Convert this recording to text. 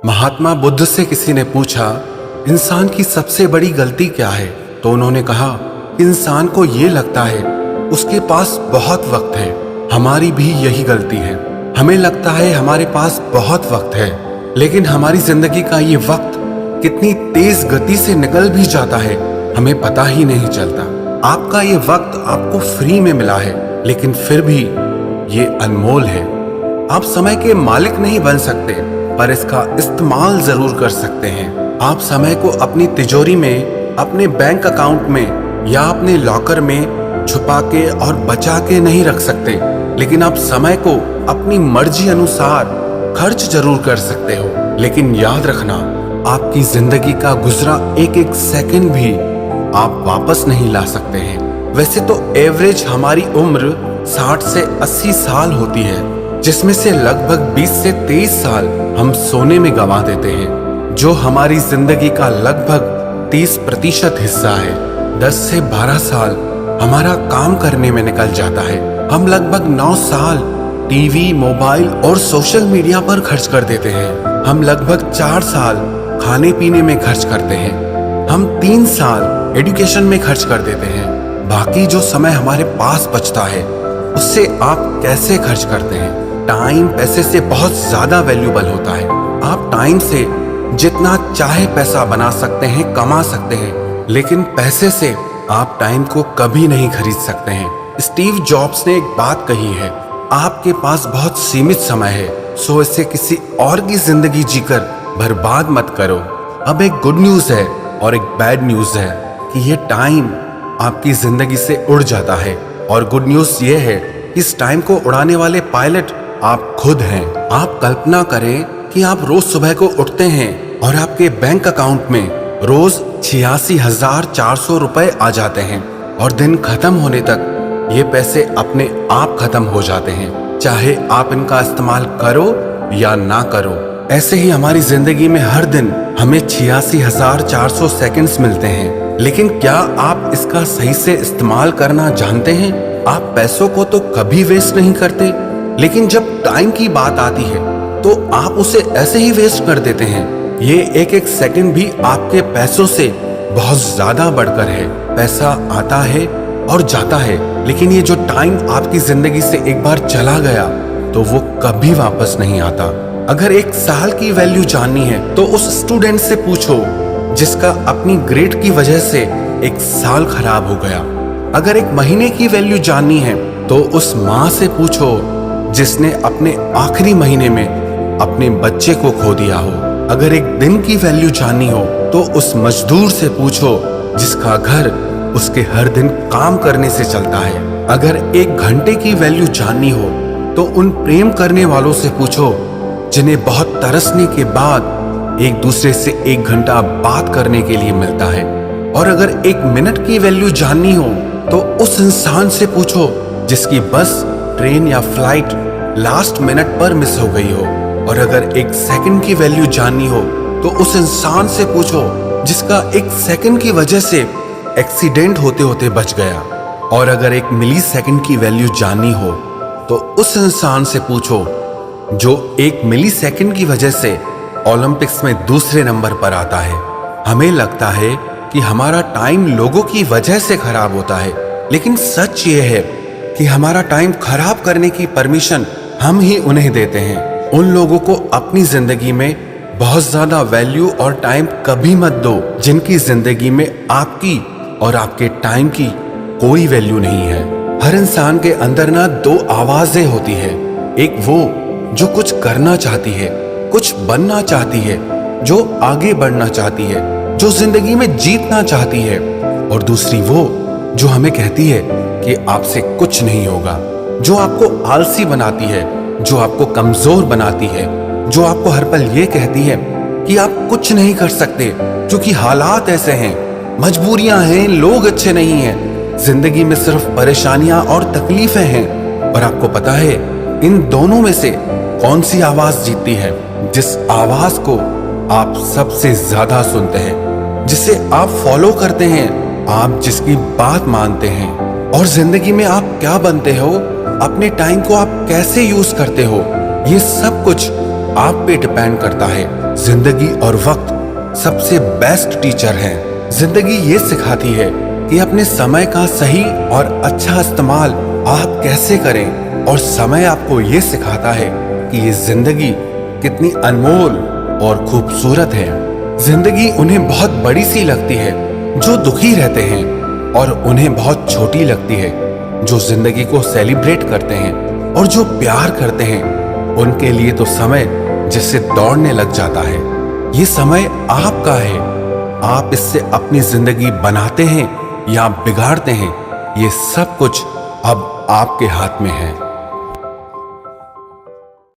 महात्मा बुद्ध से किसी ने पूछा, इंसान की सबसे बड़ी गलती क्या है? तो उन्होंने कहा, इंसान को ये लगता है उसके पास बहुत वक्त है। हमारी भी यही गलती है। हमें लगता है हमारे पास बहुत वक्त है, लेकिन हमारी जिंदगी का ये वक्त कितनी तेज गति से निकल भी जाता है, हमें पता ही नहीं चलता। आपका ये वक्त आपको फ्री में मिला है, लेकिन फिर भी ये अनमोल है। आप समय के मालिक नहीं बन सकते, पर इसका इस्तेमाल जरूर कर सकते हैं। आप समय को अपनी तिजोरी में, अपने बैंक अकाउंट में या अपने लॉकर में छुपा के और बचा के नहीं रख सकते, लेकिन आप समय को अपनी मर्जी अनुसार खर्च जरूर कर सकते हो। लेकिन याद रखना, आपकी जिंदगी का गुजरा एक एक सेकंड भी आप वापस नहीं ला सकते हैं। वैसे तो एवरेज हमारी उम्र 60 से 80 साल होती है, जिसमें से लगभग 20 से 23 साल हम सोने में गंवा देते हैं, जो हमारी जिंदगी का लगभग 30% हिस्सा है। 10 से 12 साल हमारा काम करने में निकल जाता है। हम लगभग 9 साल टीवी, मोबाइल और सोशल मीडिया पर खर्च कर देते हैं। हम लगभग 4 साल खाने पीने में खर्च करते हैं। हम 3 साल एजुकेशन में खर्च कर देते हैं। बाकी जो समय हमारे पास बचता है, उससे आप कैसे खर्च करते हैं? टाइम पैसे से बहुत ज्यादा वैल्यूबल होता है। आप टाइम से जितना चाहे पैसा बना सकते हैं, कमा सकते हैं, लेकिन पैसे से आप टाइम को कभी नहीं खरीद सकते हैं। स्टीव जॉब्स ने एक बात कही है, आपके पास बहुत सीमित समय है, सो इसे किसी और की जिंदगी जीकर बर्बाद मत करो। अब एक गुड न्यूज है और एक बैड न्यूज है कि ये टाइम आपकी जिंदगी से उड़ जाता है, और गुड न्यूज ये है कि इस टाइम को उड़ाने वाले पायलट आप खुद हैं। आप कल्पना करें कि आप रोज सुबह को उठते हैं और आपके बैंक अकाउंट में रोज 86,400 रुपए आ जाते हैं, और दिन खत्म होने तक ये पैसे अपने आप खत्म हो जाते हैं, चाहे आप इनका इस्तेमाल करो या ना करो। ऐसे ही हमारी जिंदगी में हर दिन हमें 86,400 सेकंड्स मिलते हैं, लेकिन क्या आप इसका सही से इस्तेमाल करना जानते हैं? आप पैसों को तो कभी वेस्ट नहीं करते, लेकिन जब टाइम की बात आती है तो आप उसे ऐसे ही वेस्ट कर देते हैं। ये एक एक सेकंड भी आपके पैसों से बहुत ज्यादा बढ़कर है। पैसा आता है और जाता है, लेकिन ये जो टाइम आपकी जिंदगी से एक बार चला गया तो वो कभी वापस नहीं आता। अगर 1 साल की वैल्यू जाननी है तो उस स्टूडेंट से पूछो जिसका अपनी ग्रेड की वजह से 1 साल खराब हो गया। अगर 1 महीने की वैल्यू जाननी है तो उस माँ से पूछो जिसने अपने आखिरी महीने में अपने बच्चे को खो दिया हो। अगर 1 दिन की वैल्यू जाननी हो तो उस मजदूर से पूछो जिसका घर उसके हर दिन काम करने से चलता है। अगर 1 घंटे की वैल्यू जाननी हो तो उन प्रेम करने वालों से पूछो जिन्हें बहुत तरसने के बाद एक दूसरे से 1 घंटा बात करने के लिए मिलता है। और अगर 1 मिनट की वैल्यू जाननी हो तो उस इंसान से पूछो जिसकी बस, ट्रेन या फ्लाइट लास्ट मिनट पर मिस हो गई हो। और अगर 1 सेकंड की वैल्यू जाननी हो तो उस इंसान से पूछो जिसका 1 सेकंड की वजह से एक्सीडेंट होते होते बच गया। और अगर 1 मिली सेकंड की वैल्यू जाननी हो तो उस इंसान से पूछो जो 1 मिली सेकंड की वजह से ओलंपिक्स में दूसरे नंबर पर आता है। हमें लगता है कि हमारा टाइम लोगों की वजह से खराब होता है, लेकिन सच ये है कि हमारा टाइम खराब करने की परमिशन हम ही उन्हें देते हैं। उन लोगों को अपनी जिंदगी में बहुत ज्यादा वैल्यू और टाइम कभी मत दो जिनकी जिंदगी में आपकी और आपके टाइम की कोई वैल्यू नहीं है। हर इंसान के अंदर ना 2 आवाजें होती है। एक वो जो कुछ करना चाहती है, कुछ बनना चाहती है, जो आगे बढ़ना चाहती है, जो जिंदगी में जीतना चाहती है, और दूसरी वो जो हमें कहती है कि आपसे कुछ नहीं होगा, जो आपको आलसी बनाती है, जो आपको कमजोर बनाती है, जो आपको हर पल ये कहती है कि आप कुछ नहीं कर सकते क्योंकि हालात ऐसे हैं, मजबूरियां हैं, लोग अच्छे नहीं हैं, जिंदगी में सिर्फ परेशानियां और तकलीफें हैं। और आपको पता है इन दोनों में से कौन सी आवाज जीतती है? जिस आवाज को आप सबसे ज्यादा सुनते हैं, जिसे आप फॉलो करते हैं, आप जिसकी बात मानते हैं। और जिंदगी में आप क्या बनते हो, अपने टाइम को आप कैसे यूज करते हो, ये सब कुछ आप पे डिपेंड करता है। जिंदगी और वक्त सबसे बेस्ट टीचर हैं। जिंदगी ये सिखाती है कि अपने समय का सही और अच्छा इस्तेमाल आप कैसे करें, और समय आपको ये सिखाता है कि ये जिंदगी कितनी अनमोल और खूबसूरत है। जिंदगी उन्हें बहुत बड़ी सी लगती है जो दुखी रहते हैं, और उन्हें बहुत छोटी लगती है जो जिंदगी को सेलिब्रेट करते हैं। और जो प्यार करते हैं उनके लिए तो समय जैसे दौड़ने लग जाता है। ये समय आपका है, आप इससे अपनी जिंदगी बनाते हैं या बिगाड़ते हैं, ये सब कुछ अब आपके हाथ में है।